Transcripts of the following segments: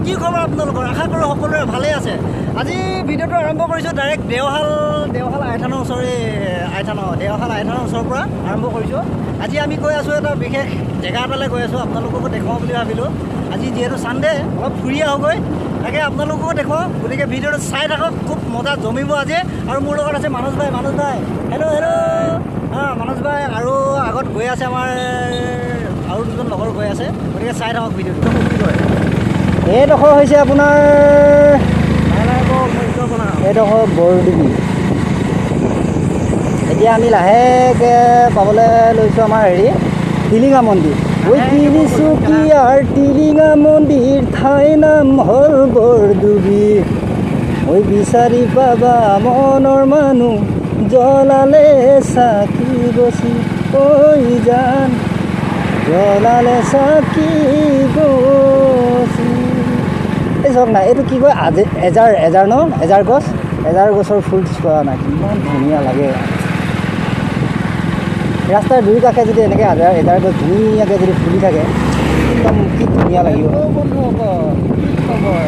কি খবৰ আপোনালোকৰ? আশা কৰোঁ সকলোৰে ভালেই আছে। আজি ভিডিঅ'টো আৰম্ভ কৰিছোঁ ডাইৰেক্ট দেওশাল আইথানৰ ওচৰৰ পৰা আৰম্ভ কৰিছোঁ। আজি আমি গৈ আছোঁ এটা বিশেষ জেগা এটালৈ গৈ আছোঁ, আপোনালোককো দেখুৱাওঁ বুলি ভাবিলোঁ। আজি যিহেতু ছানডে অলপ ফুৰি আহোঁগৈ, তাকে আপোনালোককো দেখুৱাওঁ। গতিকে ভিডিঅ'টো চাই থাকক, খুব মজা জমিব আজি। আৰু মোৰ লগত আছে মানস ভাই। হেল্ল' মানস ভাই। আৰু আগত গৈ আছে আমাৰ আৰু দুজন লগৰ গৈ আছে। গতিকে চাই থাকক ভিডিঅ'টো। এইডোখৰ হৈছে আপোনাৰ এইডোখৰ বৰডুবি। এতিয়া আমি লাহেকৈ পাবলৈ লৈছোঁ আমাৰ টিলিঙা মন্দিৰ। ঐ তিনিচুকীয়াৰ টিলিঙা মন্দিৰ, ঠাই নাম হ'ল বৰডুবি। ঐ বিচাৰি পাবা মনৰ মানুহ, জ্বলালে চাকি গছি। ঐ জান জ্বলালে চাকি গছি। এই চাওক না, এইটো কি কয় এজাৰ ন? এজাৰ গছৰ ফুল চোৱা নাই, কিমান ধুনীয়া লাগে। ৰাস্তাৰ দুই কাষে যদি এনেকৈ এজাৰ গছ ধুনীয়াকৈ যদি ফুলি থাকে, একদম কি ধুনীয়া লাগিব। বন্ধুসকল কি খবৰ?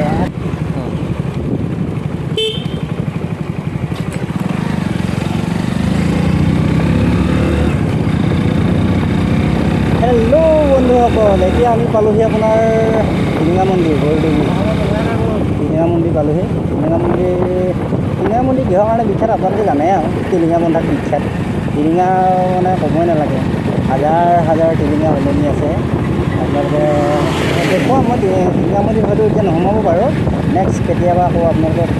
হেল্ল' বন্ধুসকল, এতিয়া আমি পালোঁহি আপোনাৰ টিলিঙা মন্দিৰ, বৰডুবি টিলিঙা মন্দিৰ পালোঁহি। টিলিঙা মন্দিৰ কিহৰ কাৰণে বিখ্যাত আপোনালোকে জানে আৰু। টিলিঙা মন্দিৰ বিখ্যাত, টিলিঙা মানে ক'বই নালাগে। হাজাৰ টিলিঙা ওলমি আছে। আপোনালোকে দেখুৱাম মই টিলিঙা মন্দিৰ, হয়তো এতিয়া নোসোমাব পাৰোঁ। নেক্সট কেতিয়াবা আকৌ আপোনালোকক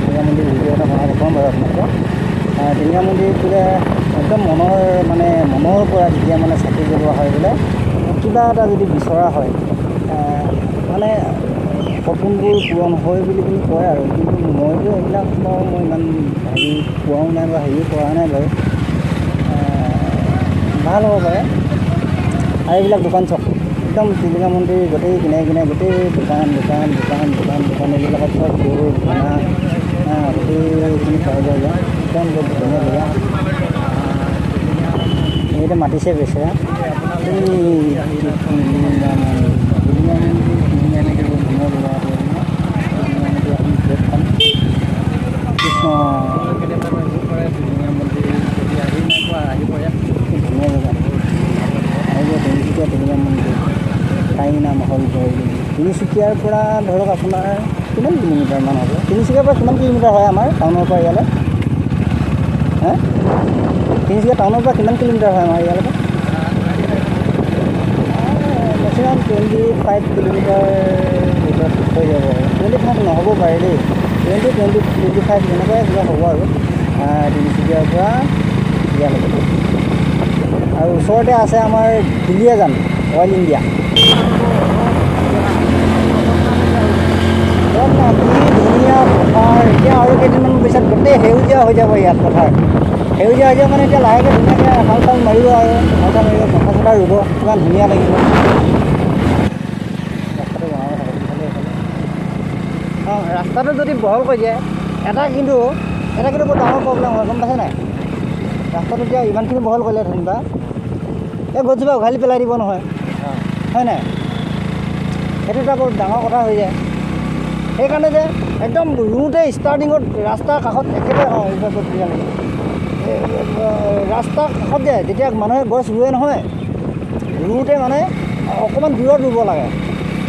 টিলিঙা মন্দিৰ ভিডিঅ' এটা বনাই দেখুৱাম বাৰু আপোনালোকক। টিলিঙা মন্দিৰ বোলে একদম মনৰ পৰা যেতিয়া মানে চাকি জ্বলোৱা হয় বোলে, কিবা এটা যদি বিচৰা হয় মানে সপোনবোৰ পূৰণ হয় বুলি কয় আৰু। কিন্তু মইতো এইবিলাক বাৰু মই ইমান পোৱাও নাই বা কৰা নাই বাৰু। ভাল হ'ব পাৰে। আৰু এইবিলাক দোকান চক একদম টিলিঙা মন্দিৰ গোটেই কিনাৰে গোটেই দোকান এইবিলাকত চব গৰু খানা গোটেইখিনি পাই যায়। একদম বৰ ধুনীয়া জেগা। এইটো মাতিছে বেচেৰা। তিনিচুকীয়াৰ পৰা ধৰক আপোনাৰ কিমান কিলোমিটাৰমান হ'ব? তিনিচুকীয়াৰ পৰা কিমান কিলোমিটাৰ হয় আমাৰ টাউনৰ পৰা ইয়ালৈ? তিনিচুকীয়া টাউনৰ পৰা কিমান কিলোমিটাৰ হয় আমাৰ ইয়ালৈকে? মেক্সিমাম 25 কিলোমিটাৰ ভিতৰত হৈ যাব। 25 নহ'ব পাৰে দেই, 25 এনেকুৱাই কিবা হ'ব আৰু তিনিচুকীয়াৰ পৰা ইয়ালৈকে। আৰু ওচৰতে আছে আমাৰ দুলীয়াজান অইল ইণ্ডিয়া। ধুনীয়া পথাৰ। এতিয়া আৰু কেইদিনমান পিছত গোটেই সেউজীয়া হৈ যাব ইয়াত পথাৰ। সেউজীয়া হৈ যাব মানে এতিয়া লাহেকৈ ধুনীয়াকৈ হাল চাল মাৰিব আৰু পথা চথা ৰুব, কিমান ধুনীয়া লাগিব। ৰাস্তাটো যদি বহল কৰি দিয়ে, এটা কিন্তু বৰ ডাঙৰ প্ৰব্লেম হয়, গম পাইছে নাই? ৰাস্তাটো এতিয়া ইমানখিনি বহল কৰিলে ধৰিবা এই গছজোপা উঘালি পেলাই দিব নহয়, হয় নাই? সেইটো এটা বৰ ডাঙৰ কথা হৈ যায়। সেইকাৰণে যে একদম ৰুওঁতে ষ্টাৰ্টিঙত ৰাস্তাৰ কাষত একেবাৰে ৰাস্তাৰ কাষত যে যেতিয়া মানুহে গছ ৰুৱে নহয়, ৰুওঁতে মানে অকণমান দূৰত ৰুব লাগে।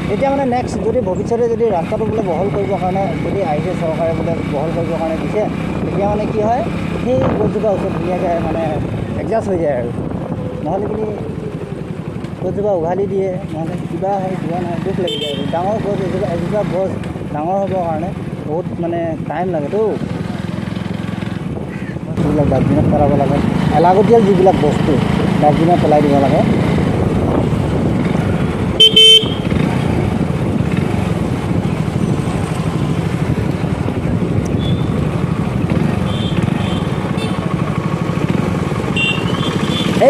তেতিয়া মানে নেক্সট যদি ভৱিষ্যতে যদি ৰাস্তাটো বোলে বহল কৰিবৰ কাৰণে যদি আহিছে, চৰকাৰে বোলে বহল কৰিবৰ কাৰণে দিছে, তেতিয়া মানে কি হয়, সেই গছজোপা ওচৰত ধুনীয়াকৈ মানে এডজাষ্ট হৈ যায় আৰু। নহ'লে কিন্তু গছজোপা উঘালি দিয়ে, নহ'লে কিবা হয় কিবা নহয়, দুখ লাগি যায় আৰু। ডাঙৰ গছ এজোপা গছ ডাঙৰ হ'বৰ কাৰণে বহুত মানে টাইম লাগেতো। যিবিলাক ডাষ্টবিনত পেলাব লাগে, এলাগতিয়াল যিবিলাক বস্তু ডাষ্টবিনত পেলাই দিব লাগে।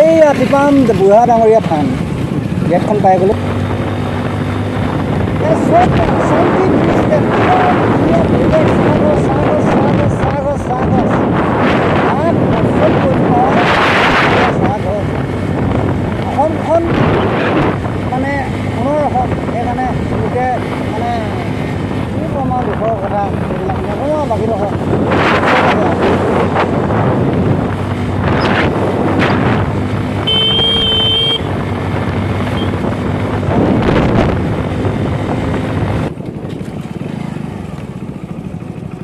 এইয়া টিপাম বুঢ়া ডাঙৰীয়া থান, গেটখন পাই গ'লোঁ। অসমখন মানে সোণৰ অসম, সেইকাৰণে লোকে মানে এইবিলাক নকওঁ বাকী নকওঁ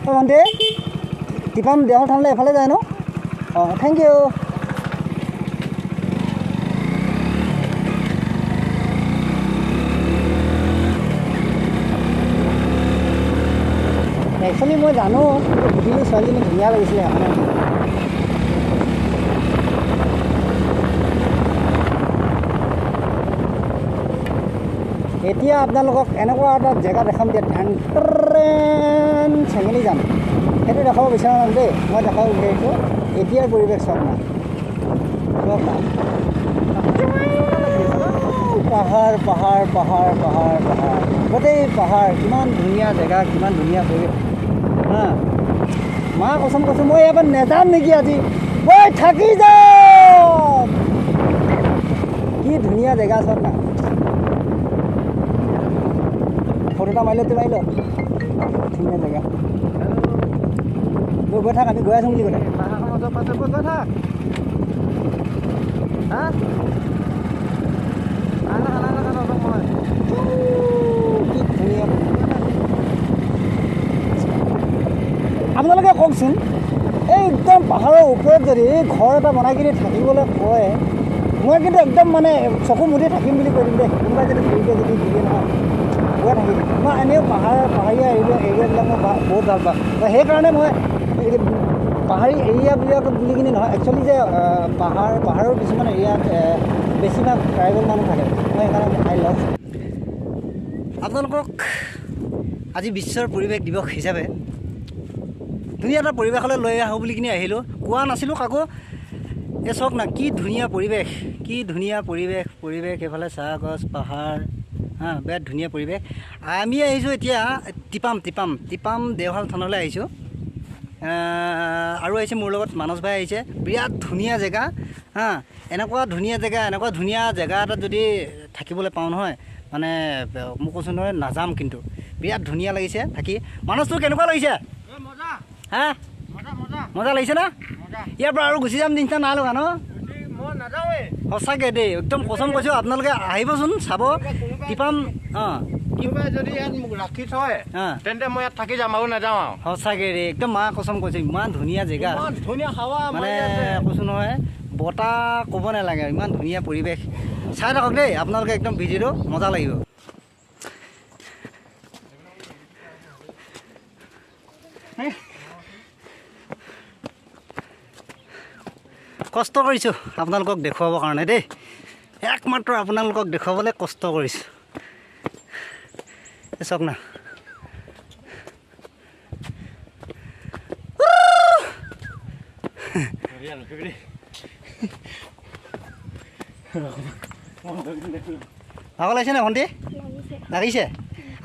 ভণ্টি টিপাম দেওল থানলৈ এফালে যায় ন অঁ থেংক ইউ একচুৱেলি মই জানো সুধিলোঁ ছোৱালীজনী ধুনীয়া লাগিছিলে সেইকাৰণে এতিয়া আপোনালোকক এনেকুৱা এটা জেগা দেখাম দিয়া ঠেন চেঙেলি যাম সেইটো দেখাব বিচৰা নাই দেই মই দেখাব বিচাৰিছোঁ এতিয়াৰ পৰিৱেশ চাওক না চাওক না পাহাৰ পাহাৰ পাহাৰ পাহাৰ পাহাৰ গোটেই পাহাৰ কিমান ধুনীয়া জেগা কিমান ধুনীয়া পৰিৱেশ হা মা কচম কৈছোঁ মই ইয়াৰ পৰা নেযাম নেকি আজি মই থাকি যাম কি ধুনীয়া জেগা চাওক না ফটো এটা মাৰিলোঁ ধুনীয়া জেগা গৈ থাক আমি গৈ আছোঁ বুলি কৈছে পাহাৰখন মাজৰ পাছত গৈ থাক হা কি ধুনীয়া আপোনালোকে কওকচোন এই একদম পাহাৰৰ ওপৰত যদি ঘৰ এটা বনাই কিনি থাকিবলৈ কয় মই কিন্তু একদম মানে চকু মুদি থাকিম বুলি কৈ দিম দেই কোনোবাই যদি ফুৰিব যদি দিয়ে নহয় গৈ থাকিম মই এনেও পাহাৰীয়া এৰিয়াবিলাক মই বহুত ভাল পাওঁ সেইকাৰণে মই পাহাৰী এৰিয়াবিলাক বুলি কিনি নহয় একচুৱেলি যে পাহাৰৰ কিছুমান এৰিয়াত বেছিভাগ ট্ৰাইবেল মানুহ থাকে মই সেইকাৰণে আই লাভ আপোনালোকক আজি বিশ্বৰ পৰিৱেশ দিৱস হিচাপে ধুনীয়া এটা পৰিৱেশলৈ লৈ আহোঁ বুলি কিনি আহিলোঁ কোৱা নাছিলোঁ কাকো এই চাওক না কি ধুনীয়া পৰিৱেশ পৰিৱেশ এইফালে চাহ গছ পাহাৰ হা বিৰাট ধুনীয়া পৰিৱেশ আমি আহিছোঁ এতিয়া টিপাম দেওশাল থানলৈ আহিছোঁ আৰু আহিছে মোৰ লগত মানস ভাই আহিছে বিৰাট ধুনীয়া জেগা হা এনেকুৱা ধুনীয়া জেগা এটাত যদি থাকিবলৈ পাওঁ নহয় মানে মোক কৈছোঁ নহয় নাযাম কিন্তু বিৰাট ধুনীয়া লাগিছে থাকি মানসটো কেনেকুৱা লাগিছে হা মজা লাগিছে না ইয়াৰ পৰা আৰু গুচি যাম নিচিনা নাই লগা ন সঁচাকৈ দেই একদম কচম কৈছোঁ আপোনালোকে আহিবচোন চাব টিপাম অঁ যদি ইয়াত মোক ৰাখি থয় তেন্তে মই ইয়াত থাকি যাম আৰু নাযাওঁ আৰু সঁচাকৈ ৰে একদম মা কচম কৈছোঁ ইমান ধুনীয়া জেগা ধুনীয়া হাৱা মানে কৈছোঁ নহয় বতাহ ক'ব নালাগে ইমান ধুনীয়া পৰিৱেশ চাই থাকক দেই আপোনালোকে একদম ভিডিঅ'টো মজা লাগিব কষ্ট কৰিছোঁ আপোনালোকক দেখুৱাবৰ কাৰণে দেই একমাত্ৰ আপোনালোকক দেখুৱাবলৈ কষ্ট কৰিছোঁ চাওক না ভাগৰ লাগিছে নে ভণ্টি লাগিছে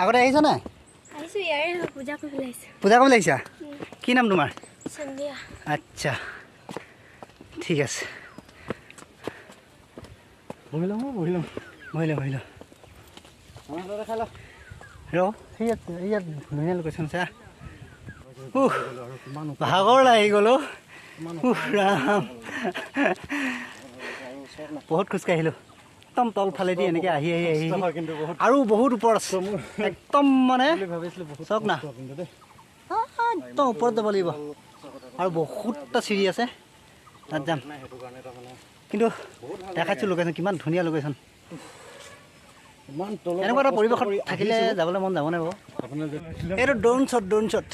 আগতে আহিছা নাই পূজা কৰিবলৈ আহিছা কি নাম তোমাৰ আচ্ছা ঠিক আছে বহি লওঁ ইয়াত ধুনীয়া লোকেশ্যন চা ভাগৰ লাগি গ'লো ৰাম বহুত খোজকাঢ়িলোঁ একদম তলফালেদি এনেকৈ আহি আৰু বহুত ওপৰত আছে একদম মানে চাওক না একদম ওপৰত যাব লাগিব আৰু বহুতটা চিৰি আছে তাত যাম কিন্তু দেখাইছোঁ লোকেশ্যন কিমান ধুনীয়া লোকেশ্যন এনেকুৱা এটা পৰিৱেশত থাকিলে যাবলৈ মন যাব নাই বাৰু এইটো ড্ৰোন শ্বট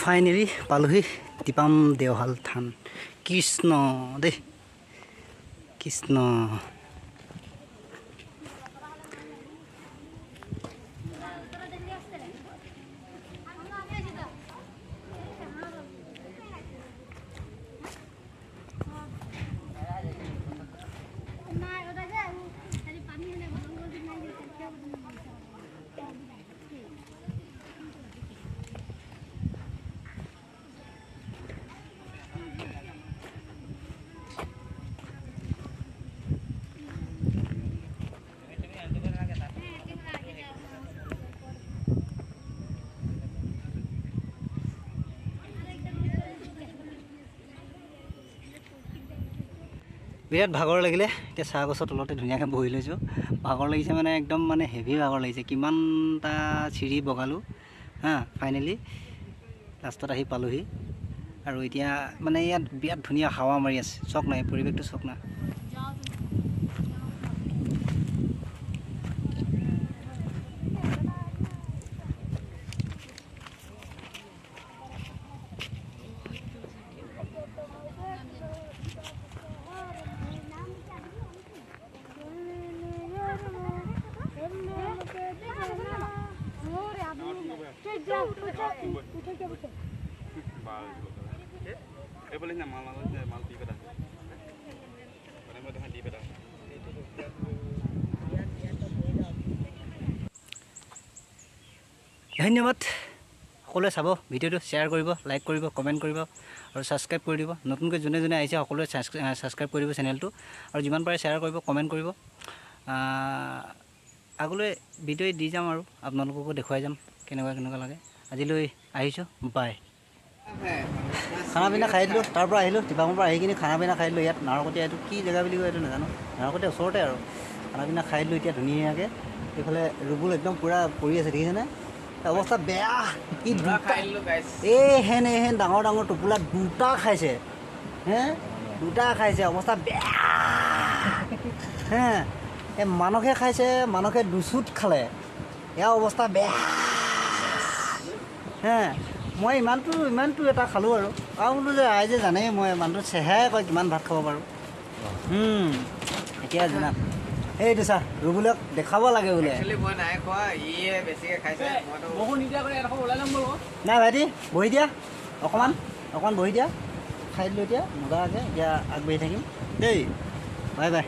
ফাইনেলি পালোহি টিপাম দেওশাল থান কৃষ্ণ দেই কৃষ্ণ বিৰাট ভাগৰ লাগিলে এতিয়া চাহ গছৰ তলতে ধুনীয়াকৈ বহি লৈছোঁ ভাগৰ লাগিছে মানে একদম মানে হেভি ভাগৰ লাগিছে কিমানটা চিৰি বগালোঁ হা ফাইনেলি লাষ্টত আহি পালোহি আৰু এতিয়া মানে ইয়াত বিৰাট ধুনীয়া হাৱা মাৰি আছে চক নাই পৰিৱেশটো চক না ধন্যবাদ সকলোৱে চাব ভিডিঅ'টো শ্বেয়াৰ কৰিব লাইক কৰিব কমেণ্ট কৰিব আৰু ছাবস্ক্ৰাইব কৰি দিব নতুনকৈ যোনে যোনে আহিছে সকলোৱে ছাবস্ক্ৰাইব কৰি দিব চেনেলটো আৰু যিমান পাৰে শ্বেয়াৰ কৰিব কমেণ্ট কৰিব আগলৈ ভিডিঅ' দি যাম আৰু আপোনালোককো দেখুৱাই যাম কেনেকুৱা লাগে আজিলৈ আহিছোঁ বাই খানা পিনা খাই দিলোঁ তাৰ পৰা আহিলোঁ টিপামৰ পৰা আহি কিনি খানা পিনা খাই দিলোঁ ইয়াত নাহৰকটীয়া এইটো কি জেগা বুলি কয় এইটো নাজানো নাহৰকটীয়া ওচৰতে আৰু খানা পিনা খাই দিলোঁ এতিয়া ধুনীয়াকৈ এইফালে ৰুবুল একদম পূৰা পৰি আছে দেখিছেনে অৱস্থা বেয়া হেন ডাঙৰ ডাঙৰ টোপোলা দুটা খাইছে দুটা খাইছে অৱস্থা বেয়া এই মানসে খাইছে মানসে দুচুট খালে এয়া অৱস্থা বেয়া মই ইমানটো এটা খালোঁ আৰু বোলো যে ৰাইজে জানেই মই মানুহটো চেহেৰাই কয় কিমান ভাত খাব পাৰোঁ এতিয়া জানা এইটো চা ৰুবুলক দেখাব লাগে বোলে নাই ভাইটি বহি দিয়া অকণমান বহি দিয়া খাই দিলোঁ এতিয়া মজাকৈ এতিয়া আগবাঢ়ি থাকিম দেই বাই বাই